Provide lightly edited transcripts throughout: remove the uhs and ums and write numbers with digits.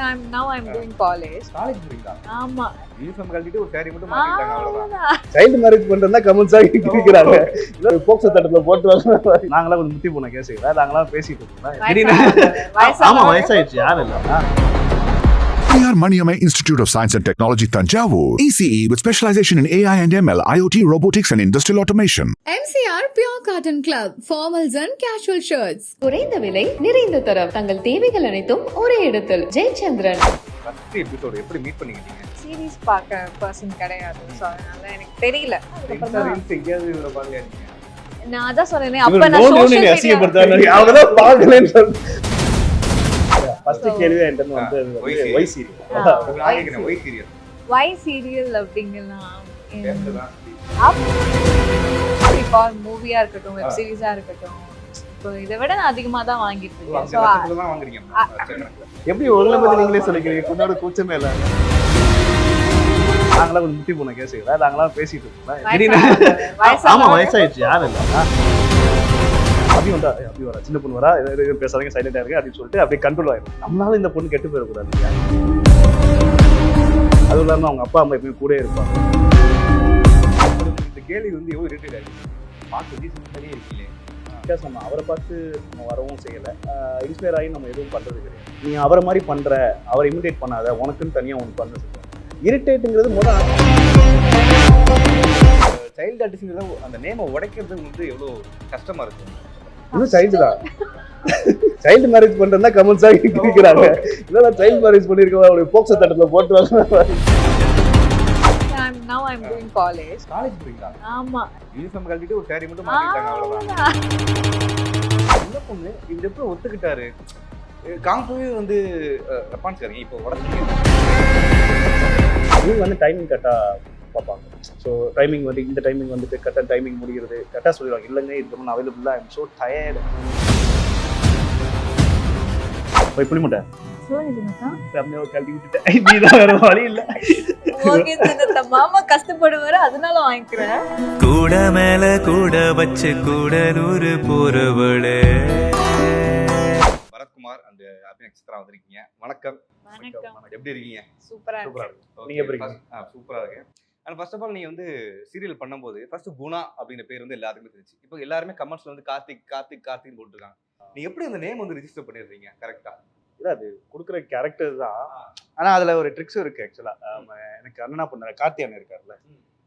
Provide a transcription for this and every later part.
I'm doing college. College போறீங்களா? ஆமா. Uniform கழட்டிட்டு ஒரு saree மட்டும் மாத்திட்டாங்க அவ்வளவுதான். அவ்வளவுதான். சைல்டு மேரேஜ் பண்றதா கமெண்ட்ஸா கேக்குறாங்க. இல்ல போக்சோ தட்டத்துல போட்டு வர நாங்கலாம் கொஞ்சம் முத்தி போன கேஸ் இல்ல நாங்கலாம் பேசிட்டு இருக்கோம். திடீர்னு ஆமா வயசாயிடுச்சு யாரும் இல்ல. PR Maniamai Institute of Science and Technology Tanjavur. ECE with specialization in AI and ML, IoT, robotics and industrial automation. MCR Pure Cotton Club, formals and casual shirts. குறைந்த விலை நிறைந்த தரம் தங்கள் தேவைகள் அனைத்தும் ஒரே இடத்தில் ஜெயச்சந்திரன். ஃபர்ஸ்ட் எபிசோட் எப்படி மீட் பண்ணிக்கிட்டீங்க? சீரிஸ் பார்க்க பர்சன் கிடையாது. ஸோ அதனால எனக்கு தெரியல. இன்ஸ்டா ரீல்ஸ் எங்கேயாவது இவரை பாக்கலையா நீங்க? நான் அதான் சொன்னேனே அப்ப நான் நோன் சோஷியல் அசிங்கப்படுத்தாங்க. அவங்க தான் பார்க்கலன்னு சொல்லி ஃபர்ஸ்ட் கேள்வி என்கிட்ட வந்து ஒய் சீரியல். நான் கேக்குறேன் ஒய் சீரியல். வை சீரியல் அப்படிங்கன்னா கேட்டதா? கால் மூவியா இருக்கட்டும் வெப் சீரிஸா இருக்கட்டும் இப்போ இதை விட நான் அதிகமா தான் வாங்கிட்டு இருக்கேன். ஸோ தான் வாங்குறீங்க. எப்படி உங்களை பத்தி நீங்களே சொல்லிக்கிறீங்க? கொஞ்சம் கூச்சமே இல்ல. நாங்களாம் கொஞ்சம் முத்தி போன கேஸ் இல்ல நாங்களாம் பேசிட்டு இருக்கோம். திடீர்னு ஆமா வயசாயிடுச்சு யாரும் இல்ல. அப்படி வந்தா அப்படி வரா சின்ன பொண்ணு வரா பேசாதீங்க சைலண்டா இருக்கு அப்படின்னு சொல்லிட்டு அப்படியே கண்ட்ரோல் ஆயிடும். நம்மளால இந்த பொண்ணு கெட்டு போயிடக்கூடாது. அதுவும் இல்லாம அவங்க அப்பா அம்மா எப்பயும் கூட இருப்பாங்க. இந்த கேள்வி வந்து எவ்வளவு ரிலேட்டட் ஆயிருக்கு. பார்த்து டீசன்ட் மாதிரியே இருக்கீங்களே. பிகாஸ் நம்ம அவரை பார்த்து நம்ம வரவும் செய்யலை, இன்ஸ்பயர் ஆகி நம்ம எதுவும் பண்ணுறது கிடையாது. நீ அவரை மாதிரி பண்ணுற, அவரை இமிடேட் பண்ணாத, உனக்குன்னு தனியாக ஒன்று பண்ண சொல்லுவேன். இரிட்டேட்டுங்கிறது முதல் சைல்டு ஆர்டிஸ்ட்ங்கிறத அந்த நேமை உடைக்கிறது வந்து எவ்வளோ கஷ்டமா இருக்கு. இன்னும் சைல்டு தான். சைல்டு மேரேஜ் பண்ணுறதா கமெண்ட்ஸாக கேட்குறாங்க. இல்லை சைல்டு மேரேஜ் பண்ணியிருக்கோம் அவளுக்கு போக்சோ தட்டத்தில் போட்டு வர. now I'm doing college. College போறீங்களா? ஆமா. யூனிஃபார்ம் கழட்டிட்டு ஒரு saree மட்டும் மாத்திட்டாங்க அவ்வளவுதான். இந்த பொண்ணு இது எப்படி ஒத்துக்கிட்டாரு? காம்போவே வந்து ரெஸ்பான்ஸ்காரங்க இப்போ உடனே இவங்க வந்து டைமிங் கரெக்டாக பார்ப்பாங்க. ஸோ டைமிங் வந்து இந்த டைமிங் வந்துட்டு கரெக்டாக டைமிங் முடிகிறது கரெக்டாக சொல்லிடுவாங்க. இல்லைங்க இதுக்கு முன்னே அவைலபிளாக ஐம் ஸோ டயர்டு. இப்போ இப்படி மாட்டேன் கழட்டி விட்டுட்டேன். நீ தான் வேற வழி இல்லை. ஓகே சின்னத்த மாமா கஷ்டப்படுவாரு அதனால வாங்கிக்கிறேன். கூட மேல கூட வச்சு கூடலூர் போறவளே. பரத்குமார் அந்த அபிநய நட்சத்திரம் வந்திருக்கீங்க. வணக்கம். வணக்கம். எப்படி இருக்கீங்க? சூப்பரா சூப்பரா இருக்கு. இருக்கு. நீங்க எப்படி இருக்கீங்க? சூப்பரா இருக்கு. அண்ட் ஃபர்ஸ்ட் ஆஃப் ஆல் நீங்க வந்து சீரியல் பண்ணும்போது ஃபர்ஸ்ட் குணா அப்படிங்கிற பேர் வந்து எல்லாருக்குமே தெரிஞ்சு. இப்போ எல்லாருமே கமெண்ட்ஸ்ல வந்து கார்த்திக் கார்த்திக் கார்த்திக்னு போட்டுருக்காங்க. நீங்க எப்படி அந்த நேம் வந்து ரெஜிஸ்டர் பண்ணிடுறீங்க கரெக்டா? இல்லை அது கொடுக்குற கேரக்டர் தான். ஆனால் அதில் ஒரு ட்ரிக்ஸும் இருக்குது ஆக்சுவலாக. எனக்கு அண்ணனா பண்ணுற கார்த்தி அண்ணன் இருக்கார்ல,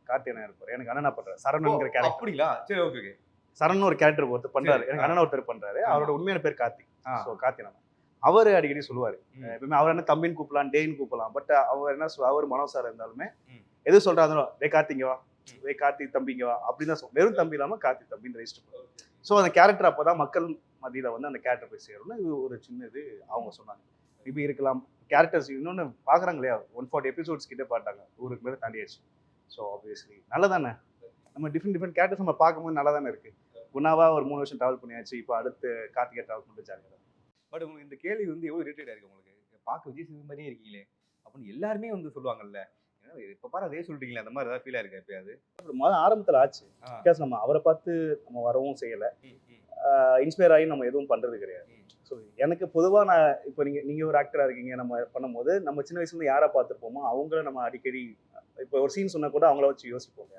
கார்த்தி அண்ணன் இருப்பார். எனக்கு அண்ணனா பண்ணுறாரு சரணுங்கிற கேரக்டர். அப்படிங்களா? சரி ஓகே ஓகே. சரண் ஒரு கேரக்டர் ஒருத்தர் பண்ணுறாரு. எனக்கு அண்ணன் ஒருத்தர் பண்ணுறாரு. அவரோட உண்மையான பேர் கார்த்திக். ஸோ கார்த்தி அண்ணன் அவர் அடிக்கடி சொல்லுவார். எப்பவுமே அவர் என்ன தம்பின்னு கூப்பிடலாம், டேன்னு கூப்பிடலாம். பட் அவர் என்ன அவர் மனோசார இருந்தாலுமே எது சொல்கிறாங்களோ வே கார்த்திங்க வா, வே கார்த்திக் தம்பிங்க வா அப்படின்னு தான் வெறும் தம்பி இல்லாமல் கார்த்திக் தம்பின்னு ரெஜிஸ்டர் பண்ணுவார். ஸோ அந்த கேரக்டர் அப்போ தான் மக்கள் மத்தியில் வந்து அந்த கேரக்டர் போய் சேரும்னு இது ஒரு சின்ன இது அவங்க சொன்னாங்க. இப்படி இருக்கலாம் கேரக்டர்ஸ் இன்னொன்று பார்க்குறாங்க இல்லையா, 140 எபிசோட்ஸ் கிட்டே பார்த்தாங்க, ஊருக்கு மேலே தாண்டியாச்சு. ஸோ ஆப்வியஸ்லி நல்லதானே நம்ம டிஃப்ரெண்ட் கேரக்டர்ஸ் நம்ம பார்க்கும்போது நல்லா தானே இருக்குது. குணாவா ஒரு 3 வருஷம் ட்ராவல் பண்ணியாச்சு, இப்போ அடுத்து கார்த்திகை ட்ராவல் பண்ணிட்டு ஜாலியாக. பட் உங்களுக்கு இந்த கேள்வி வந்து எவ்வளோ ரிலேட்டடாக இருக்குது உங்களுக்கு? பார்க்க விஜய் சேது மாதிரியே இருக்கீங்களே அப்படின்னு எல்லாருமே வந்து சொல்லுவாங்கல்ல. இப்போ பாரு அதே சொல்றீங்களே, அந்த மாதிரி ஏதாவது ஃபீலாக இருக்கா எப்பயாவது? முதல் ஆரம்பத்தில் ஆச்சு. பிகாஸ் நம்ம அவரை பார்த்து நம்ம வரவும் செய்யலை, இன்ஸ்பயர் ஆகி நம்ம எதுவும் பண்ணுறது கிடையாது. ஸோ எனக்கு பொதுவாக நான் இப்போ நீங்கள் ஒரு ஆக்டராக இருக்கீங்க, நம்ம பண்ணும்போது நம்ம சின்ன வயசுலேருந்து யாரை பார்த்துருப்போமோ அவங்கள நம்ம அடிக்கடி இப்போ ஒரு சீன் சொன்னால் கூட அவங்கள வச்சு யோசிப்போங்க.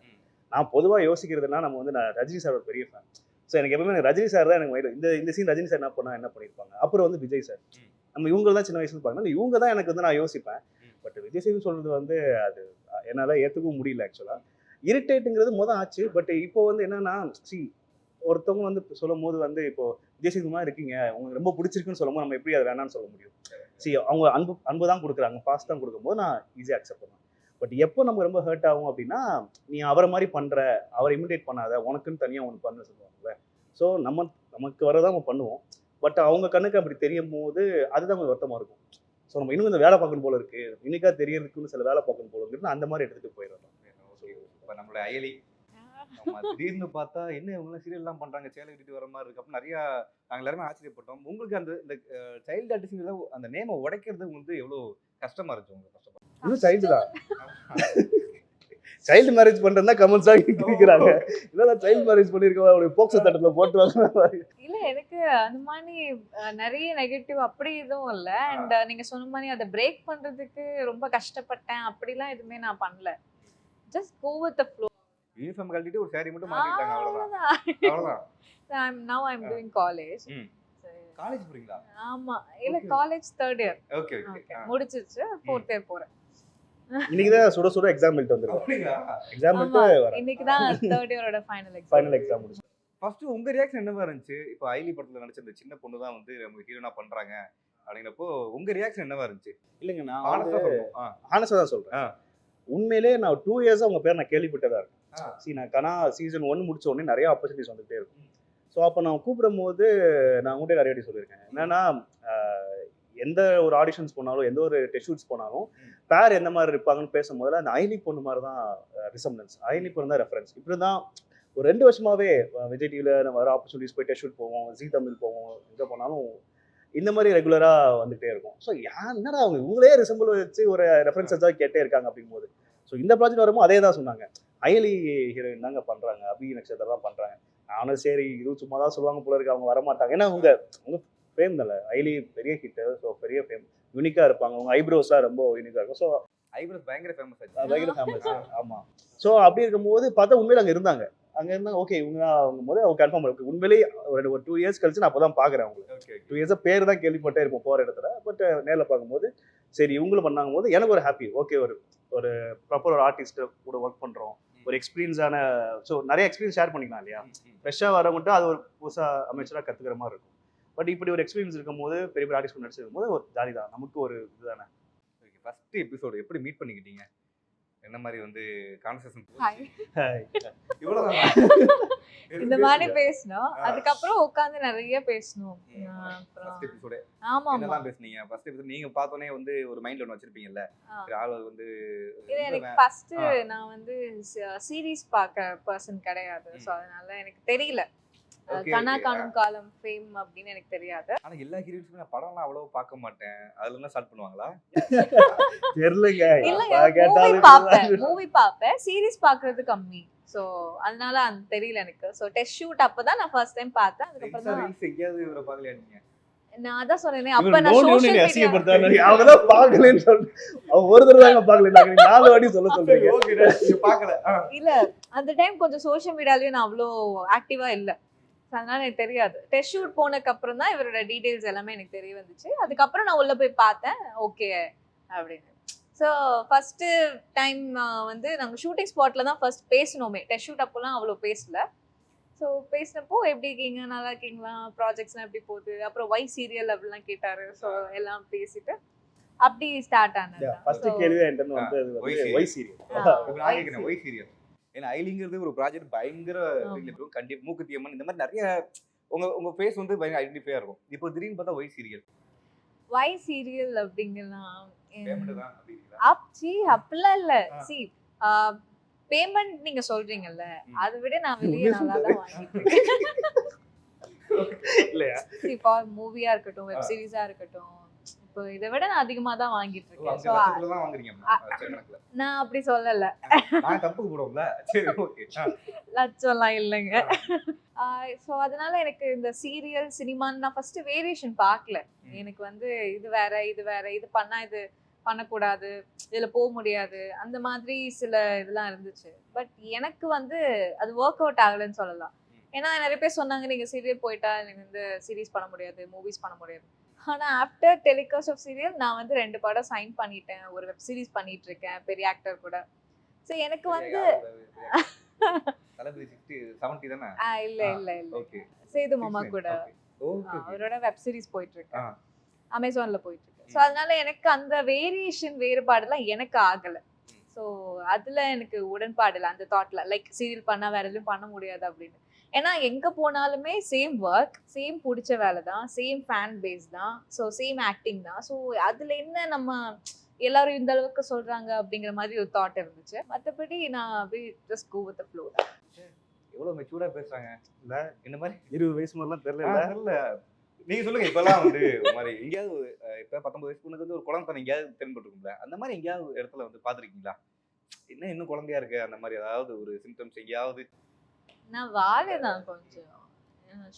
நான் பொதுவாக யோசிக்கிறதுனா நம்ம வந்து நான் ரஜினி சார் ஒரு பெரிய ஃபேன். ஸோ எனக்கு எப்பவுமே எனக்கு ரஜினி சார் தான் எனக்கு மைண்ட். இந்த சீன் ரஜினி சார் என்ன பண்ணால் என்ன பண்ணியிருப்பாங்க. அப்புறம் வந்து விஜய் சார், நம்ம இவங்க தான் சின்ன வயசுல பார்க்கணும், இவங்க தான் எனக்கு வந்து நான் யோசிப்பேன். பட் விஜய் சேது சொல்கிறது வந்து அது என்னால் ஏற்றுக்கவும் முடியல ஆக்சுவலாக. இரிட்டேட்டுங்கிறது முதல் ஆச்சு. பட் இப்போ வந்து என்னன்னா ஒருத்தவங்க வந்து சொல்லும் போது வந்து இப்போ விஜய் சேது மாதிரி இருக்கீங்க, உங்களுக்கு ரொம்ப பிடிச்சிருக்குன்னு சொல்லும்போது நம்ம எப்படி அதை வேணான்னு சொல்ல முடியும்? அவங்க அன்பு தான் கொடுக்குறாங்க, பாஸ் தான் கொடுக்கும்போது நான் ஈஸியாக அக்செப்ட் பண்ணுவேன். பட் எப்போ நமக்கு ரொம்ப ஹர்ட் ஆகும் அப்படின்னா, நீ அவரை மாதிரி பண்ணுற, அவரை இமிடேட் பண்ணாத, உனக்குன்னு தனியாக ஒன்று பண்ண சொல்லுவாங்கல்ல. ஸோ நமக்கு வரதான் நம்ம பண்ணுவோம். பட் அவங்க கண்ணுக்கு அப்படி தெரியும் போது அதுதான் கொஞ்சம் வருத்தமாக இருக்கும். ஸோ நம்ம இன்னும் இந்த வேலை பார்க்கணும் போல இருக்கு, இன்னைக்கா தெரியறதுக்குன்னு சில வேலை பார்க்கணும் போல இருக்குன்னு அந்த மாதிரி எடுத்துகிட்டு போயிடலாம். இப்போ நம்மளோட அயலி திடீர்னு பார்த்தா என்ன இவங்களாம் சீரியல்லாம் பண்றாங்க, சேலை கட்டிட்டு வர மாதிரி இருக்கு அப்படின்னு நிறைய நாங்கள் எல்லாருமே ஆச்சரியப்பட்டோம். உங்களுக்கு அந்த இந்த சைல்டு ஆர்டிஸ்ட்ங்கிறத அந்த நேமை உடைக்கிறது வந்து எவ்வளோ கஷ்டமா இருந்துச்சு உங்களுக்கு? கஷ்டப்படும் இன்னும் சைல்டு தான். சைல்டு மேரேஜ் பண்றதா கமெண்ட்ஸா கேக்குறாங்க. இல்ல சைல்டு மேரேஜ் பண்ணிருக்கவா அவளுக்கு போக்சோ தட்டத்துல போட்டுவாங்க. இல்ல எனக்கு அந்த மாதிரி நிறைய நெகட்டிவ் அப்படி எதுவும் இல்ல. அண்ட் நீங்க சொன்ன மாதிரி அதை பிரேக் பண்றதுக்கு ரொம்ப கஷ்டப்பட்டேன் அப்படிலாம் எதுவுமே நான் பண்ணல. Just go with the flow. Uniform கழட்டிட்டு ஒரு saree மட்டும் மாட்டிட்டாங்க அவ்வளவுதான். அவ்வளவுதான். அவ்வளவுதான். Now I'm doing college. College போறீங்களா? ஆமா. இல்ல college 3rd year. Okay okay. முடிச்சிருச்சு. 4th year போறேன். இன்னைக்கு தான் சுட சுட எக்ஸாம் எழுதிட்டு வந்திருக்கோம். அப்படிங்களா? எக்ஸாம் ஆமா. எழுதிட்டு வரேன். இன்னைக்கு தான் 3rd year ஓட ஃபைனல் எக்ஸாம். ஃபைனல் எக்ஸாம் முடிச்சு. ஃபர்ஸ்ட் உங்க ரியாக்ஷன் என்னவா இருந்துச்சு? இப்போ ஐலி படத்துல நடிச்ச அந்த சின்ன பொண்ணு தான் வந்து நம்ம ஹீரோனா பண்றாங்க அப்படிங்கிறப்போ உங்க ரியாக்ஷன் என்னவா இருந்துச்சு? இல்லைங்க நான் ஆனஸ்டா சொல்லணும். ஹானஸ்டா தான் சொல்றேன். உண்மையிலே நான் 2 இயர்ஸா உங்க பேர் நான் கேள்விப்பட்டதா இருக்கேன். நான் கனா சீசன் 1 முடிச்ச உடனே நிறைய ஆப்பர்ச்சுனிட்டிஸ் வந்துட்டே இருக்கும். ஸோ அப்போ நான் கூப்பிடும் போது நான் உங்கள்கிட்ட நிறைய வாட்டி சொல்லியிருக்கேன். என்னன்னா எந்த ஒரு ஆடிஷன்ஸ் போனாலும் எந்த ஒரு டெஸ்ட் ஷூட்ஸ் போனாலும் பேர் எந்த மாதிரி இருப்பாங்கன்னு பேசும்போது அந்த ஐலி பொண்ணு மாதிரி தான் ரிசம்லன்ஸ், ஐலி பொண்ணு தான் ரெஃபரன்ஸ். இப்படி தான் ஒரு 2 வருஷமாவே விஜய் டிவியில் நம்ம வர ஆப்பர்ச்சுனிட்டிஸ் போய் டெஸ்ட் ஷூட் போவோம், ஜி தமிழ் போவோம், எங்கே போனாலும் இந்த மாதிரி ரெகுலராக வந்துகிட்டே இருக்கும். ஸோ என்னடா அவங்க இவங்களே ரிசம்பிள் வச்சு ஒரு ரெஃபரன்ஸஸாக கேட்டே இருக்காங்க அப்படிங்கும்போது ஸோ இந்த ப்ராஜெக்ட் வரும்போது அதே தான் சொன்னாங்க. ஐலி ஹீரோயின் தாங்க பண்ணுறாங்க, அபி நட்சத்திரம் தான் பண்ணுறாங்க. நானும் சரி இதுவும் சும்மா தான் சொல்லுவாங்க போல இருக்கு, அவங்க வரமாட்டாங்க. ஏன்னா அவங்க ஃபேம் தானே, ஐலி பெரிய ஹிட்டு, ஸோ பெரிய ஃபேம், யூனிக்காக இருப்பாங்க. அவங்க ஐப்ரோஸ்லாம் ரொம்ப யூனிக்காக இருக்கும். ஸோ ஐப்ரோஸ் பயங்கர ஃபேமஸ் ஆச்சு. பயங்கர ஃபேமஸ். ஆமாம். ஸோ அப்படி இருக்கும்போது பார்த்தா உண்மையில அங்கே இருந்தாங்க. அங்கே இருந்தாங்க. ஓகே இவங்க ஆகும்போது அவங்க கன்ஃபார்ம் இருக்கு. உண்மையிலேயே ஒரு 2 இயர்ஸ் கழிச்சு நான் அப்போ தான் பார்க்குறேன் அவங்களுக்கு. ஓகே 2 இயர்ஸாக பேர் தான் கேள்விப்பட்டே இருப்போம் போகிற இடத்துல. பட் நேரில் பார்க்கும்போது சரி இவங்களும் பண்ணாங்க போது எனக்கு ஒரு ஹாப்பி. ஓகே ஒரு ப்ராப்பர் ஒரு ஆர்டிஸ்ட்டை கூட ஒர்க் பண்ணுறோம், ஒரு எக்ஸ்பீரியன்ஸான, ஸோ நிறைய எக்ஸ்பீரியன்ஸ் ஷேர் பண்ணிக்கலாம் இல்லையா. ஃப்ரெஷ்ஷாக வர மட்டும் அது ஒரு புதுசாக அமைச்சராக கற்றுக்கிற மாதிரி இருக்கும். பட் இப்படி ஒரு எக்ஸ்பீரியன்ஸ் இருக்கும்போது பெரிய பெரிய ஆர்டிஸ்ட் நடிச்சிருக்கும் போது ஒரு ஜாலி தான், நமக்கு ஒரு இதுதானே. ஓகே ஃபர்ஸ்ட் எபிசோடு எப்படி மீட் பண்ணிக்கிட்டீங்க? என்ன மாதிரி வந்து கான்வர்சேஷன்? இவ்வளவுதான். இந்த மாதிரி பேசணும். அதுக்கப்புறம் உட்கார்ந்து நிறைய பேசணும். ஃபர்ஸ்ட் எபிசோட் ஆமா ஆமா. என்னலாம் பேசுனீங்க? ஃபர்ஸ்ட் எபிசோட் நீங்க பார்த்தோனே வந்து ஒரு மைண்ட்ல ஒன்னு வச்சிருப்பீங்கல்ல, ஆளு வந்து இது எனக்கு ஃபர்ஸ்ட் நான் வந்து சீரிஸ் பார்க்க பர்சன் கிடையாது. சோ அதனால எனக்கு தெரியல கனா காணும் காலம் ஃபேம் அப்படின்னு எனக்கு தெரியாது. ஆனா எல்லா ஹீரோயின்ஸுமே நான் படம்லாம் அவ்வளவு பார்க்க மாட்டேன், அதுல என்ன ஸ்டார்ட் பண்ணுவாங்களா? தெரியலங்க. இல்ல மூவி பாப்பேன், சீரிஸ் பார்க்கிறது கம்மி. சோ அதனால அந்த தெரியல எனக்கு. சோ டெஸ்ட் ஷூட் அப்பதான் நான் ஃபர்ஸ்ட் டைம் பார்த்தேன். அதுக்கப்புறம் தான் ரீல்ஸ் எங்கயாவது இவரை பார்க்கலையா நீங்க? நான் அதான் சொன்னேனே அப்ப நான் சோஷியல் மீடியா அவங்க தான் பார்க்கலன்னு சொல்றேன். அவங்க ஒரு தடவை தாங்க பார்க்கல, நாங்க 4 வாட்டி சொல்றீங்க. ஓகே நீங்க பார்க்கல. இல்ல அந்த டைம் கொஞ்சம் சோஷியல் மீடியாலயும் நான் அவ்வளோ ஆக்டிவா இல்ல. அதனால எனக்கு தெரியாது. டெஸ்ட் ஷூட் போனதுக்கு அப்புறம் தான் இவரோட டீடைல்ஸ் எல்லாமே எனக்கு தெரிய வந்துச்சு. அதுக்கப்புறம் நான் உள்ள போய் பார்த்தேன் ஓகே அப்படின்னு. ஸோ ஃபர்ஸ்ட் டைம் வந்து நாங்கள் ஷூட்டிங் ஸ்பாட்ல தான் ஃபர்ஸ்ட் பேசணுமே. டெஸ்ட் ஷூட் அப்போலாம் அவ்வளோ பேசல. ஸோ பேசினப்போ எப்படி இருக்கீங்க, நல்லா இருக்கீங்களா, ப்ராஜெக்ட்ஸ்லாம் எப்படி போகுது, அப்புறம் ஒய் சீரியல் அப்படிலாம் கேட்டாரு. ஸோ எல்லாம் பேசிட்டு அப்படி ஸ்டார்ட் ஆனது. ஃபர்ஸ்ட் கேள்வி என்கிட்ட வந்து ஒய் சீரியல். நான் கேக்குறேன் ஒய் சீரியல். ஏன்னா ஐலிங்கிறது ஒரு ப்ராஜெக்ட் பயங்கர இருக்கும். கண்டிப்பா மூக்குத்தி அம்மன் இந்த மாதிரி நிறைய உங்க ஃபேஸ் வந்து பயங்கர ஐடென்டிஃபையா இருக்கும். இப்போ திடீர்னு பார்த்தா ஒய் சீரியல். ஒய் சீரியல் அப்படிங்கலாம் பேமெண்ட் தான் அப்படிங்களா? அப்படிலாம் இல்ல. சி பேமெண்ட் நீங்க சொல்றீங்கல்ல, அதை விட நான் வெளியே நல்லா தான் வாங்கிட்டு இருக்கேன். இல்லையா? இப்போ மூவியா இருக்கட்டும், வெப் சீரிஸா இருக்கட்டும், இப்போ இதை விட நான் அதிகமா தான் வாங்கிட்டு இருக்கேன். ஸோ நான் அப்படி சொல்லல. நான் தப்பு போடுவோம்ல. சரி ஓகே. லட்சம்லாம் இல்லைங்க. ஸோ அதனால எனக்கு இந்த சீரியல் சினிமான்னு நான் ஃபர்ஸ்ட் வேரியேஷன் பார்க்கல. எனக்கு வந்து இது வேற இது வேற, இது பண்ணா இது பண்ணக்கூடாது, இதுல போக முடியாது, அந்த மாதிரி சில இதெல்லாம் இருந்துச்சு. பட் எனக்கு வந்து அது ஒர்க் அவுட் ஆகலைன்னு சொல்லலாம். ஏன்னா நிறைய பேர் சொன்னாங்க நீங்க சீரியல் போயிட்டா எனக்கு வந்து சீரீஸ் பண்ண முடியாது, மூவிஸ் பண்ண முடியாது. ஆனா ஆஃப்டர் டெலிகாஸ்ட் ஆஃப் சீரியல் நான் வந்து 2 படம் சைன் பண்ணிட்டேன், ஒரு வெப் சீரிஸ் பண்ணிட்டு இருக்கேன் பெரிய ஆக்டர் கூட. ஸோ எனக்கு வந்து இல்ல இல்ல இல்ல இல்ல சேது மாமா கூட அவரோட வெப் சீரிஸ் போயிட்டு இருக்கு, அமேசான்ல போயிட்டு இருக்கு. ஸோ அதனால எனக்கு அந்த வேரியேஷன் வேறுபாடுலாம் எனக்கு ஆகல. ஸோ அதுல எனக்கு உடன்பாடு இல்லை அந்த தாட்ல, லைக் சீரியல் பண்ணா வேற எதுவும் பண்ண முடியாது அப்படின்னு. ஏன்னா எங்க போனாலுமே சேம் ஒர்க், சேம் பிடிச்ச வேலை தான், சேம் ஃபேன் பேஸ் தான், ஸோ சேம் ஆக்டிங் தான். ஸோ அதுல என்ன நம்ம எல்லாரும் இந்த அளவுக்கு சொல்றாங்க அப்படிங்கிற மாதிரி ஒரு தாட் இருந்துச்சு. மற்றபடி நான் அப்படியே just go with the flow தான். எவ்வளவு மெச்சூர்டா பேசுறாங்க இல்ல? இந்த மாதிரி 20 வயசு மாதிரிலாம் தெரியல. நீங்க சொல்லுங்க. இப்பெல்லாம் வந்து ஒரு மாதிரி எங்கேயாவது இப்ப 19 வயசு பொண்ணுக்கு வந்து ஒரு குழந்தை எங்கேயாவது தென்பட்டுருக்கும்ல, அந்த மாதிரி எங்கேயாவது இடத்துல வந்து பாத்துருக்கீங்களா? என்ன இன்னும் குழந்தையா இருக்கு அந்த மாதிரி ஏதாவது ஒரு சிம்டம்ஸ் எங்கேயாவது? நான் வாழை தான் கொஞ்சம்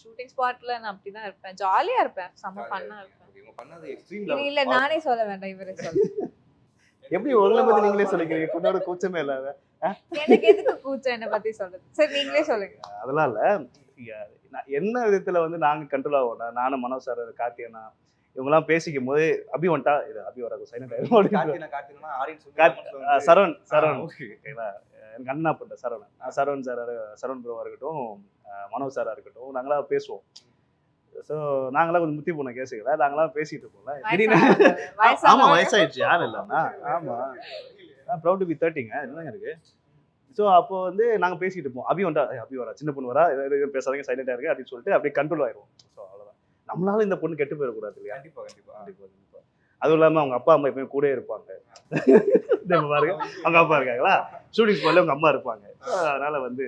ஷூட்டிங் ஸ்பாட்ல நான் அப்படிதான் இருப்பேன், ஜாலியா இருப்பேன், செம்ம ஃபன்னா இருப்பேன். இவங்க பண்ணது எக்ஸ்ட்ரீம் இல்ல லெவல். இல்ல நானே சொல்ல வேண்டாம், இவரே சொல்ல. எப்படி உங்களை பத்தி நீங்களே சொல்லிக்கிறீங்க, பொண்ணோட கூச்சமே இல்லாத? எனக்கு எதுக்கு கூச்சம் என்ன பத்தி சொல்றது? சரி நீங்களே சொல்லுங்க. அதெல்லாம் இல்ல. என்ன விதத்துல வந்து நாங்க கண்ட்ரோல் ஆகும், நானும் மனோ சார், கார்த்தியனா இவங்கெல்லாம் பேசிக்கும் போது அபி வந்துட்டா, இது அபி வராது சைலண்ட் ஆயிடும். கார்த்தினா ஆடியன்ஸ் வந்து சரவண் ஓகே. ஓகேங்களா, எனக்கு அண்ணா பண்ண சரவணன் சார், சரவண் ப்ரோவா இருக்கட்டும், மனோ சாரா இருக்கட்டும், நாங்களாம் பேசுவோம். ஸோ நாங்களாம் கொஞ்சம் முத்தி போன கேஸுகளை நாங்களாம் பேசிட்டு இருப்போம்ல. திடீர்னு ஆமா வயசாயிடுச்சு, யாரும் இல்லைண்ணா. ஆமா ப்ரௌட் டு பி 30ங்க, என்னங்க இருக்கு. ஸோ அப்போ வந்து நாங்கள் பேசிட்டு இருப்போம், அபி வந்தா, அபி வரா, சின்ன பொண்ணு வரா, பேசாதீங்க சைலண்டாக இருக்கு அப்படின்னு சொல்லிட்டு அப்படியே கண்ட்ரோல் ஆயிடுவோம். ஸோ அவ்வளோதான். நம்மளால இந்த பொண்ணு கெட்டு போயிடக்கூடாது இல்லையா? கண்டிப்பா கண்டிப்பா. கண்டிப்பா. அதுவும் இல்லாமல் அவங்க அப்பா அம்மா எப்பவுமே கூட இருப்பாங்க. பாருங்க, அவங்க அப்பா இருக்காங்களா, ஷூட்டிங் ஸ்பாட்ல அவங்க அம்மா இருப்பாங்க. அதனால வந்து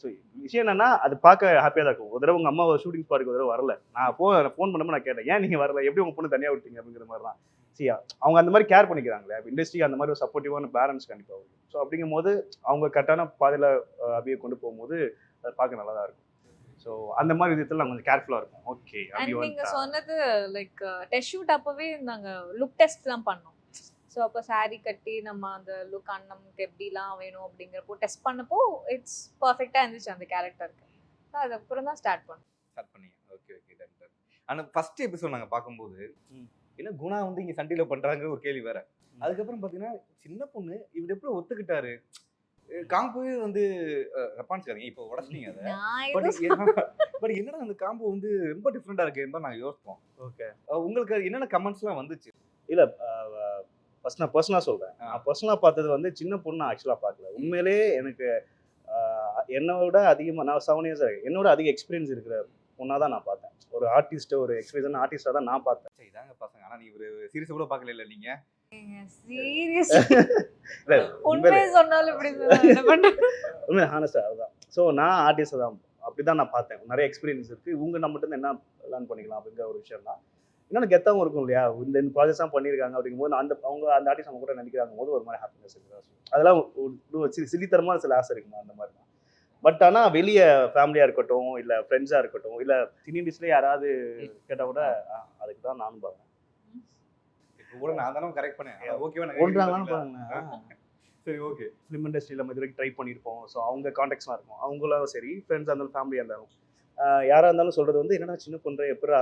ஸோ விஷயம் என்னன்னா, அது பார்க்க ஹாப்பியாக தான் இருக்கும். ஒரு தடவை உங்க அம்மா ஷூட்டிங் ஸ்பாட்டுக்கு ஒரு தடவை வரல, நான் ஃபோன் பண்ணாமல் நான் கேட்டேன், ஏன் நீங்க வரல, எப்படி உங்க பொண்ணு தனியாக விட்டீங்க அப்படிங்கிற மாதிரி தான். சியா அவங்க அந்த மாதிரி கேர் பண்ணிக்கிறாங்களே, இண்டஸ்ட்ரி அந்த மாதிரி ஒரு சப்போர்ட்டிவான பேரண்ட்ஸ் கண்டிப்பாக வரும். ஸோ அப்படிங்கும் போது அவங்க கரெக்டான பாதையில் அபியை கொண்டு போகும்போது அதை பார்க்க நல்லா தான் இருக்கும். ஸோ அந்த மாதிரி விதத்தில் நாங்கள் கொஞ்சம் கேர்ஃபுல்லாக இருக்கும். ஓகே அண்ட் நீங்க சொன்னது லைக் டெஸ்ட் ஷூட் அப்பவே நாங்க லுக் டெஸ்ட்லாம் பண்ணோம். ஸோ அப்போ சாரி கட்டி நம்ம அந்த லுக் அண்ணனுக்கு எப்படிலாம் வேணும் அப்படிங்கிறப்போ டெஸ்ட் பண்ணப்போ இட்ஸ் பர்ஃபெக்டாக இருந்துச்சு அந்த கேரக்டருக்கு. ஸோ அதுக்கப்புறம் தான் ஸ்டார்ட் பண்ணீங்க. Okay okay done done. ஆனால் ஃபர்ஸ்ட் எபிசோட் நாங்கள் பார்க்கும்போது என்ன குணா வந்து இங்கே சண்டையில் பண்ணுறாங்க ஒரு கேள்வி வேற. அதுக்கப்புறம் பார்த்தீங்கன்னா சின்ன பொண்ணு இவர் எப்படி ஒத்துக்கிட்டாரு, காம்போவே வந்து ரப்பான்ஸ்காரங்க இப்போ உடச்சிட்டீங்க அதை. பட் என்னடா அந்த காம்போ வந்து ரொம்ப டிஃப்ரெண்டாக இருக்குன்னு நாங்கள் யோசிப்போம். ஓகே உங்களுக்கு என்னென்ன கமெண்ட்ஸ்லாம் வந்துச்சு? இல்லை ஃபர்ஸ்ட் நான் பர்சனலாக சொல்கிறேன். நான் பர்சனலாக பார்த்தது வந்து சின்ன பொண்ணு ஆக்சுவலாக பார்க்கல. உண்மையிலே எனக்கு என்னோட அதிகமாக, நான் 7 years என்னோட அதிக எக்ஸ்பீரியன்ஸ் இருக்கிற பொண்ணாக தான் நான் பார்த்தேன். ஒரு ஆர்டிஸ்ட்டை, ஒரு எக்ஸ்பீரியன்ஸ் ஆர்டிஸ்டாக தான் நான் பார்த்தேன். சரி இதாங்க பசங்க. ஆனால் நீ ஒரு சீரியஸ் கூட பார்க்கல இல்லை நீங்கள்? சீரியஸ் உண்மையை சொன்னாலும் இப்படி உண்மை ஹானஸ்டாக அதுதான். ஸோ நான் ஆர்டிஸ்ட்டை தான் அப்படி தான் நான் பார்த்தேன். நிறைய எக்ஸ்பீரியன்ஸ் இருக்குது, இவங்க நம்மகிட்ட இருந்து என்ன லேர்ன் பண்ணிக்கலாம் அப்படிங்கிற ஒரு விஷயம் தான். இன்னொன்று கெத்தாகவும் இருக்கும் இல்லையா, இந்த ப்ராஜெக்ட்ஸ்லாம் பண்ணியிருக்காங்க அப்படிங்கும்போது அவங்க அந்த ஆர்டிஸ்ட் நம்ம கூட நடிக்கிறாங்க போது ஒரு மாதிரி ஹாப்பினஸ் இருக்குது. அதெல்லாம் சிலித்தரமான சில ஆசை இருக்குமா அந்த மாதிரி தான். பட் ஆனால் வெளியே ஃபேமிலியாக இருக்கட்டும், இல்லை ஃப்ரெண்ட்ஸாக இருக்கட்டும், இல்லை சினி இண்டஸ்ட்ரியில் யாராவது கேட்டால் கூட அதுக்கு தான் நானும் பார்ப்பேன். இப்போ கூட நான் தானே கரெக்ட் பண்ணேன். ஓகேவா ஒன்றாங்கன்னு பாருங்களேன். சரி ஓகே. ஃபிலிம் இண்டஸ்ட்ரியில் நம்ம இது வரைக்கும் ட்ரை பண்ணியிருப்போம். ஸோ அவங்க கான்டாக்ட்ஸ்லாம் இருக்கும், அவங்களும் சரி ஃப்ரெண்ட்ஸாக இருந்தாலும் ஃபேமிலியாக இருந்தாலும் யாராக இருந்தாலும் சொல்கிறது வந்து என்னடா சின்ன பொண்ணு எப்படி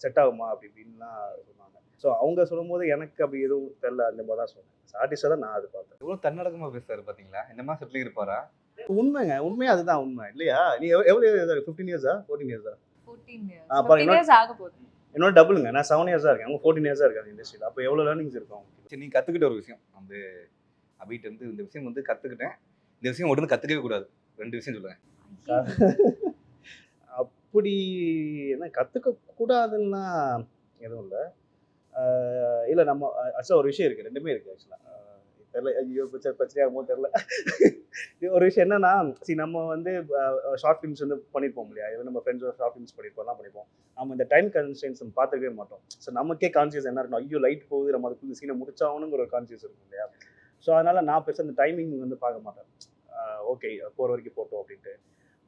செட் ஆகுமா அப்படி இப்படின்லாம் சொன்னாங்க. ஸோ அவங்க சொல்லும்போது எனக்கு அப்படி எதுவும் தெரில, அந்த மாதிரி தான் சொன்னேன். ஆர்டிஸ்டாக தான் நான் அது பார்த்தேன். எவ்வளோ தன்னடக்கமாக பேசுறாரு பார்த்தீங்களா, இந்த மாதிரி செட்டில் இருப்பாரா? உண்மைங்க, உண்மையாக அதுதான் உண்மை இல்லையா? நீ எவ்வளோ 15 years 14 years 14 years ஆக போகுது. என்னோட டபுளுங்க, நான் 7 years இருக்கேன், அவங்க 14 years இருக்காங்க இண்டஸ்ட்ரியில். அப்போ எவ்வளோ லேர்னிங்ஸ் இருக்கும். சரி நீங்கள் கற்றுக்கிட்ட ஒரு விஷயம் வந்து அபிகிட்ட இருந்து இந்த விஷயம் வந்து கற்றுக்கிட்டேன், இந்த விஷயம் உடனே கற்றுக்கவே கூடாது, 2 விஷயம் சொல்லுங்கள். அப்படி என்ன கற்றுக்க கூடாதுன்னா எதுவும் இல்லை. இல்லை நம்ம ஆக்சுவலாக ஒரு விஷயம் இருக்குது, ரெண்டுமே இருக்குது ஆக்சுவலாக. தெரில, ஐயோ பிரச்சனையாகுமோ தெரில. ஒரு விஷயம் என்னன்னா, நம்ம வந்து ஷார்ட் ஃபிலிம்ஸ் வந்து பண்ணியிருப்போம் இல்லையா, இது நம்ம ஃப்ரெண்ட்ஸோட ஷார்ட் ஃபிலிம்ஸ் பண்ணியிருப்போம். நம்ம இந்த டைம் கன்ஸ்டன்ஸ் நம்ம பார்த்துக்கவே மாட்டோம். ஸோ நமக்கே கான்சியஸ் என்ன இருக்கணும், ஐயோ லைட் போகுது, நம்ம அதுக்கு இந்த சீனை முடிச்சாகணுங்கிற ஒரு கான்சியஸ் இருக்கும் இல்லையா. ஸோ அதனால் நான் பெருசாக அந்த டைமிங் வந்து பார்க்க மாட்டேன். ஓகே போகிற வரைக்கும் போட்டோம் அப்படின்ட்டு.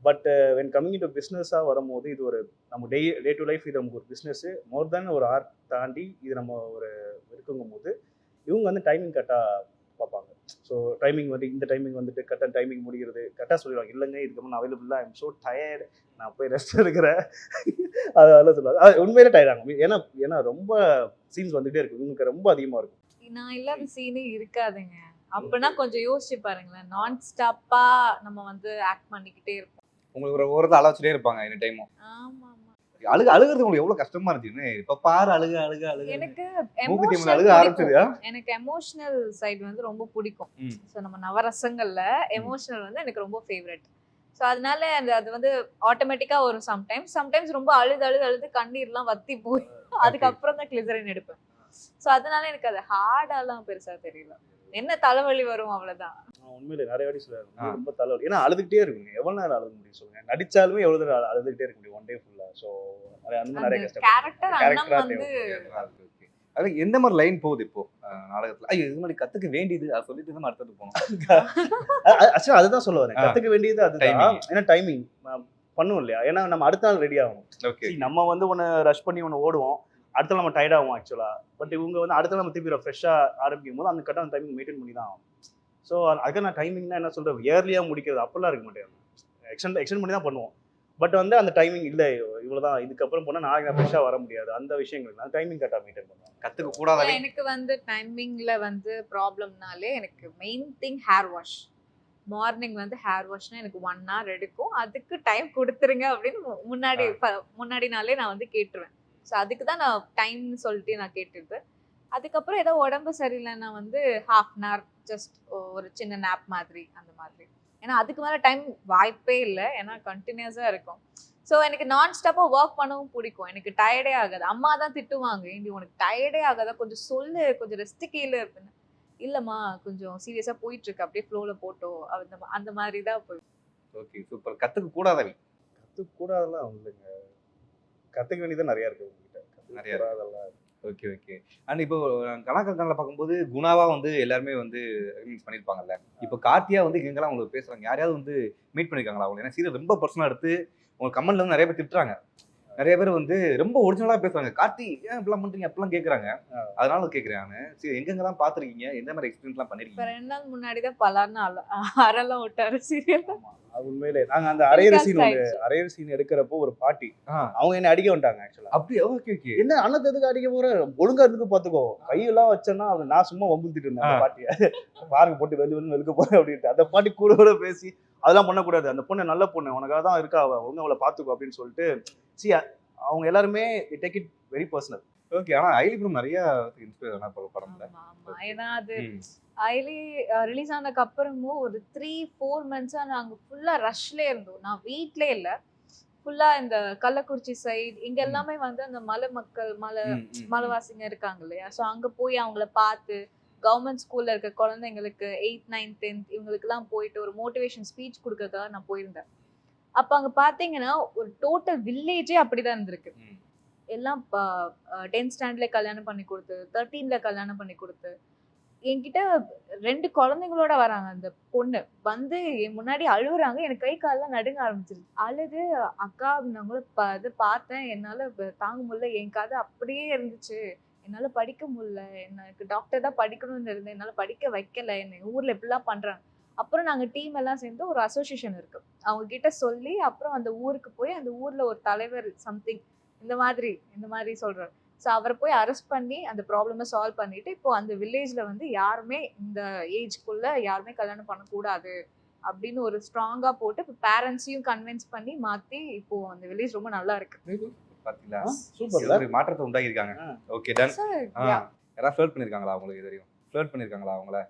பட் வென் கம்மிங் இன்டு பிஸ்னஸாக வரும்போது இது ஒரு நம்ம டே டு லைஃப், இது நமக்கு ஒரு பிஸ்னஸ்ஸு மோர் தேன் ஒரு ஆர்ட் தாண்டி இது நம்ம ஒரு இருக்குங்கும் போது இவங்க வந்து டைமிங் கரெக்டாக பார்ப்பாங்க. ஸோ டைமிங் வந்து இந்த டைமிங் வந்துட்டு கரெக்டாக டைமிங் முடிகிறது கரெக்டாக சொல்லிடுவாங்க. இல்லைங்க இதுக்கு நான் அவைலபிளாக ஐம் ஸோ டயர்டு, நான் போய் ரெஸ்ட் எடுக்கிறேன் அதெல்லாம் சொல்லுவாங்க. அது உண்மையிலே டயர்ட் ஆகும். ஏன்னா ரொம்ப சீன்ஸ் வந்துகிட்டே இருக்கும், இவங்களுக்கு ரொம்ப அதிகமாக இருக்கும். நான் இல்லாத சீனே இருக்காதுங்க. அப்படின்னா கொஞ்சம் யோசிச்சு பாருங்களேன், நான் ஸ்டாப்பா நம்ம வந்து ஆக்ட் பண்ணிக்கிட்டே இருப்போம். உங்களுக்கு ஒரு ஓரத்தை அழைச்சிட்டே இருப்பாங்க இந்த டைமும். ஆமா ஆமா. அழுகிறது உங்களுக்கு எவ்வளவு கஷ்டமா இருந்துச்சுன்னு இப்ப பாரு. அழுக எனக்கு அழுக ஆரம்பிச்சது. எனக்கு எமோஷனல் சைடு வந்து ரொம்ப பிடிக்கும். ஸோ நம்ம நவரசங்கள்ல எமோஷனல் வந்து எனக்கு ரொம்ப ஃபேவரட். ஸோ அதனால அது வந்து ஆட்டோமேட்டிக்கா வரும். சம்டைம்ஸ் ரொம்ப அழுது கண்ணீர்லாம் வத்தி போய் அதுக்கப்புறம் தான் கிளிசரின் எடுப்பேன். ஸோ அதனால எனக்கு அது ஹார்டாலாம் பெருசா தெரியல, என்ன தலைவலி வரும் அவ்வளவுதான். உண்மையிலே நிறைய வாட்டி சொல்லுவாங்க ரொம்ப தலைவலி, ஏன்னா அழுதுகிட்டே இருக்குங்க. எவ்வளவு நேரம் அழுத முடியும் சொல்லுங்க, நடிச்சாலுமே எவ்வளவு நேரம் அழுதுகிட்டே இருக்க முடியும் ஒன் டே ஃபுல்லா. ஸோ அந்த நிறைய கஷ்டம். கேரக்டர் அண்ணன் வந்து அது எந்த மாதிரி லைன் போகுது இப்போ நாடகத்துல? ஐயோ இது மாதிரி கத்துக்க வேண்டியது அதை சொல்லிட்டு தான் அடுத்தது போனோம். ஆக்சுவலா அதுதான் சொல்ல வரேன். ஆ. கத்துக்க வேண்டியது அதுதான். Timing. ஏன்னா டைமிங் பண்ணுவோம் இல்லையா? ஏன்னா நம்ம அடுத்த நாள் ரெடி ஆகணும். ஓகே. See, நம்ம வந்து ஒன்று ரஷ் பண்ணி ஒன்று ஓடுவோம், அடுத்த நாள் நம்ம டயர்ட் ஆகும் ஆக்சுவலா. பட் இவங்க வந்து அடுத்த நாள் நம்ம திருப்பி ஃப்ரெஷ்ஷாக ஆரம்பிக்கும் போது அந்த கரெக்டான டைமிங் மெயின்டைன் பண்ணி தான் ஆகும். ஸோ அதுக்கு நான் டைமிங்னா என்ன சொல்கிறேன், இயர்லியாக முடிக்கிறது அப்பெல்லாம் இருக்க மாட்டேன். எக்ஸ்டெண்ட் பண்ணி தான் பண்ணுவோம். பட் வந்து அந்த டைமிங் இல்லை, இவ்வளோதான், இதுக்கப்புறம் போனால் நாளைக்கு நான் ஃப்ரெஷ்ஷாக வர முடியாது, அந்த விஷயங்கள் அந்த டைமிங் கரெக்டாக மெயின்டைன் பண்ணுவோம். கத்துக்க கூடாத எனக்கு வந்து டைமிங்ல வந்து ப்ராப்ளம்னாலே எனக்கு main thing hair wash. Morning வந்து ஹேர் வாஷ்னா எனக்கு 1 hour எடுக்கும். அதுக்கு டைம் கொடுத்துருங்க அப்படின்னு முன்னாடி நாளே நான் வந்து கேட்டுருவேன். ஸோ அதுக்கு தான் நான் டைம்னு சொல்லிட்டு நான் கேட்டுருப்பேன். அதுக்கப்புறம் ஏதோ உடம்பு சரியில்லைன்னா வந்து 1/2 hour ஜஸ்ட் ஒரு சின்ன நேப் மாதிரி அந்த மாதிரி. ஏன்னா அதுக்கு மேலே டைம் வாய்ப்பே இல்லை, ஏன்னா கண்டினியூஸாக இருக்கும். ஸோ எனக்கு நான் ஸ்டாப்பாக ஒர்க் பண்ணவும் பிடிக்கும். எனக்கு டயர்டே ஆகாது. அம்மா தான் திட்டுவாங்க, ஏண்டி உனக்கு டயர்டே ஆகாதா, கொஞ்சம் சொல்லு, கொஞ்சம் ரெஸ்ட் கேளு அப்படின்னு. இல்லைம்மா கொஞ்சம் சீரியஸாக போயிட்டு இருக்கு, அப்படியே ஃப்ளோவில் போட்டோம் அந்த மாதிரி தான் போய். Okay super. கத்துக்க கூடாதவை கற்றுக்கூடாதெல்லாம் இல்லைங்க, கற்றுக்க வேண்டியது நிறையா இருக்குது உங்ககிட்ட. நிறையா இருக்கு. அதெல்லாம் ஓகே ஓகே. அண்ட் இப்போ கலாக்காரங்களில் பார்க்கும்போது குணாவா வந்து எல்லாருமே வந்து ரெகக்னைஸ் பண்ணியிருப்பாங்கல்ல. இப்போ கார்த்தியா வந்து எங்கெல்லாம் உங்களுக்கு பேசுறாங்க, யாரையாவது வந்து மீட் பண்ணியிருக்காங்களா அவங்க? ஏன்னா சீரியல் ரொம்ப பர்சனலாக எடுத்து உங்க கமெண்ட்ல வந்து நிறைய பேர் திட்டுறாங்க, நிறைய பேர் வந்து ரொம்ப ஒரிஜினலாக பேசுறாங்க. கார்த்தி ஏன் இப்படிலாம் பண்றீங்க அப்படிலாம் கேட்குறாங்க. அதனால கேட்குறேன் நான், சரி எங்கெங்கெல்லாம் பார்த்துருக்கீங்க, எந்த மாதிரி எக்ஸ்பீரியன்ஸ்லாம் இப்போ பண்ணிருக்கீங்க? 2 நாள் முன்னாடி தான் பலார்னு அரெல்லாம் விட்டாரு சீரியல். அது உண்மையிலே நாங்கள் அந்த அரையர் Telecast சீன் ஆயிடுச்சு. அரையர் சீன் எடுக்கிறப்போ ஒரு பாட்டி ஆ, அவங்க என்ன அடிக்க வந்துட்டாங்க ஆக்சுவலாக. அப்படியே ஓகே ஓகே. என்ன அண்ணத்தை எதுக்கு அடிக்க போற, ஒழுங்கா இருக்கு பாத்துக்கோ, கையெல்லாம் வச்சேன்னா நான் சும்மா வம்புத்திட்டு இருந்தேன் அந்த பாட்டியை. பாருங்க போட்டு வெளுக்க போறேன் அப்படின்ட்டு அந்த பாட்டி கூட பேசி அதெல்லாம் பண்ணக்கூடாது, அந்த பொண்ணு நல்ல பொண்ணு, உனக்காக தான் இருக்கா, ஒழுங்கா அவளை பாத்துக்கோ அப்படின்னு சொல்லிட்டு. சி அவங்க எல்லாருமே take it very personal. Okay. ஆனா ஐலிபுரம் நிறைய இன்ஸ்பயர் ஆன படம்ல. ஆமா ஆமா. ஏன்னா அது ஐலி ரிலீஸ் ஆனதுக்கு அப்புறமும் ஒரு 3-4 months-ஆ நாங்க ஃபுல்லா ரஷ்ல இருந்தோம். நான் வீட்ல இல்ல, ஃபுல்லா இந்த கள்ளக்குறிச்சி சைடு இங்க எல்லாமே வந்து அந்த மலை மக்கள் மலைவாசிங்க இருக்காங்க இல்லையா. ஸோ அங்க போய் அவங்கள பார்த்து கவர்மெண்ட் ஸ்கூல்ல இருக்க குழந்தைங்களுக்கு 8th 9th 10th இவங்களுக்குலாம் போயிட்டு ஒரு மோட்டிவேஷன் ஸ்பீச் கொடுக்கறதுக்காக நான் போயிருந்தேன். அப்ப அங்க பாத்தீங்கன்னா ஒரு டோட்டல் வில்லேஜே அப்படிதான் இருந்திருக்கு. எல்லாம் 10th standல கல்யாணம் பண்ணி கொடுத்து, 13ல கல்யாணம் பண்ணி கொடுத்து, என்கிட்ட 2 குழந்தைங்களோட வராங்க. அந்த பொண்ணு வந்து என் முன்னாடி அழுகுறாங்க, எனக்கு கை காலெல்லாம் நடுங்க ஆரம்பிச்சிருச்சு. அழுது அக்கா நான் கூட இது பார்த்தேன், என்னால தாங்க முடியல, என் கதை அப்படியே இருந்துச்சு, என்னால படிக்க முடியல, எனக்கு டாக்டர் தான் படிக்கணும்னு இருந்தேன், என்னால படிக்க வைக்கல, என்ன ஊர்ல இப்படிலாம் பண்றாங்க. அப்புறம் நாங்க டீம் எல்லாம் சேர்ந்து ஒரு அசோசியேஷன் இருக்கு, அவங்க கிட்ட சொல்லி அப்புறம் அந்த ஊருக்கு போய் அந்த ஊர்ல ஒரு தலைவர் சம்திங் இந்த மாதிரி சொல்றாரு. ஸோ அவரை போய் அரெஸ்ட் பண்ணி அந்த ப்ராப்ளமை சால்வ் பண்ணிட்டு இப்போ அந்த வில்லேஜ்ல வந்து யாருமே இந்த ஏஜ்க்குள்ள யாருமே கல்யாணம் பண்ணக்கூடாது அப்படின்னு ஒரு ஸ்ட்ராங்கா போட்டு இப்போ பேரண்ட்ஸையும் கன்வின்ஸ் பண்ணி மாத்தி இப்போ அந்த வில்லேஜ் ரொம்ப நல்லா இருக்கு. பாத்தீங்களா? சூப்பர்ல. ஒரு மாற்றத்தை உண்டாக்கி இருக்காங்க. Okay done. So, யாராவது ஃப்ளர்ட் பண்ணிருக்காங்களா உங்களுக்கு? இது தெரியும் ஃப்ளர்ட் பண்ணிருக்காங்களா அவங்கள?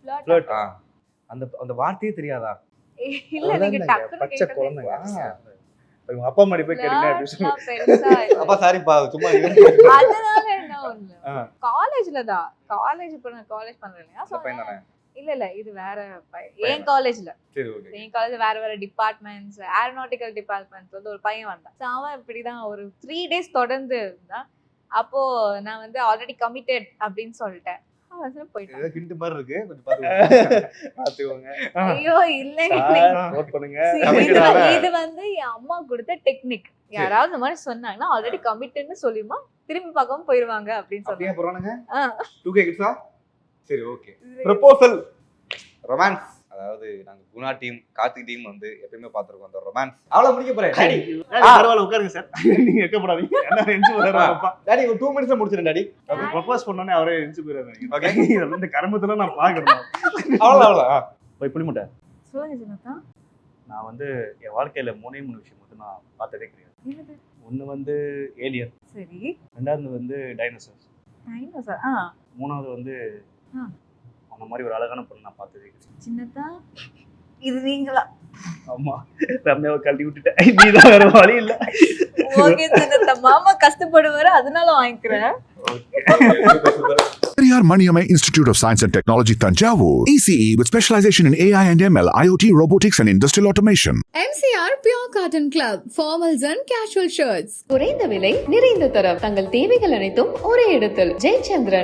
flirt- Flirt. அந்த அந்த வார்த்தையே தெரியாதா? இல்ல நீங்க டக்குனு பச்சை கேட்டதே குழந்தைங்க. இவங்க அப்பா அம்மா போய் கேளுங்க அப்படின்னு சொல்லி. flirt-லாம் பெருசா இல்ல. அப்பா சாரிப்பா சும்மா அதனால என்ன ஒண்ணு ஆ. காலேஜ்ல தான் காலேஜ் இப்ப நான் காலேஜ் பண்றேன் இல்லையா. So, பையன் தானே? இல்ல இது வேற என் காலேஜ்ல சரி ஓகே. என் காலேஜ் வேற டிபார்ட்மெண்ட்ஸ் ஏரோநாட்டிக்கல் டிபார்ட்மெண்ட்ஸ் வந்து ஒரு பையன் வந்தான். So, அவன் இப்படிதான் ஒரு 3 days தொடர்ந்து இருந்தான். அப்போ நான் வந்து ஆல்ரெடி கமிட்டட் அப்படின்னு சொல்லிட்டேன். அவன் போயிட்டான். ஏதோ ஹிண்ட் மாதிரி இருக்கு, கொஞ்சம் பாத்துக்கோங்க. பாத்துக்கோங்க. ஐயோ இல்லைங்க. நோட் பண்ணுங்க. இது வந்து என் அம்மா கொடுத்த டெக்னிக். யாராவது இந்த மாதிரி சொன்னாங்கன்னா ஆல்ரெடி கமிட்டட்னு சொல்லிமா திரும்பி பார்க்காம போயிருவாங்க அப்படின்னு அப்படியே சொன்னாங்க. போறானுங்க. ஆ. 2K கிட்ஸா? சரி ஓகே. ப்ரொபோசல் ரொமான்ஸ், அதாவது நாங்க குணா டீம் கார்த்திக் டீம் வந்து எப்பயுமே பாத்துருக்கோம் அந்த ரொமான்ஸ். அவ்வளவு முடிக்க போறேன் டாடி. பரவாயில்ல உட்காருங்க சார். நீங்க வைக்கப்படாதீங்க. என்ன எஞ்சி போறாருப்பா. டாடி ஒரு 2 minutes முடிச்சிரேன் டாடி. அப்ப ப்ரொபோஸ் பண்ணோனே அவரே எஞ்சி போறாரு. ஓகே. இதெல்லாம் இந்த கருமத்துல நான் பாக்குறேன். அவ்வளவு. போய் புளி முட்டை. சொல்லுங்க சின்னதா. நான் வந்து என் வாழ்க்கையில 3 விஷயம் மட்டும் நான் பார்த்ததே கிடையாது. என்னது? ஒன்னு வந்து ஏலியன், சரி. ரெண்டாவது வந்து டைனோசர்ஸ், டைனோசர். மூணாவது வந்து ஆ. அந்த மாதிரி ஒரு அழகான பொண்ணு நான் பார்த்ததே கிடையாது. சின்னதா இது நீங்களா? ஆமா, ரம்யாவை கழட்டி விட்டுட்டேன். நீதான் வேற வழி இல்ல. ஓகே சின்னதா, மாமா கஷ்டப்படுவாரு அதனால வாங்கிக்கிறேன். Periyar Maniamai Institute of Science and Technology, Tanjavur. ECE with specialization in AI and ML, IoT, robotics, and industrial automation. MCR Pure Cotton Club, formals and casual shirts. குறைந்த விலை நிறைந்த தரம் தங்கள் தேவைகள் அனைத்தும் ஒரே இடத்தில் ஜெயச்சந்திரன்.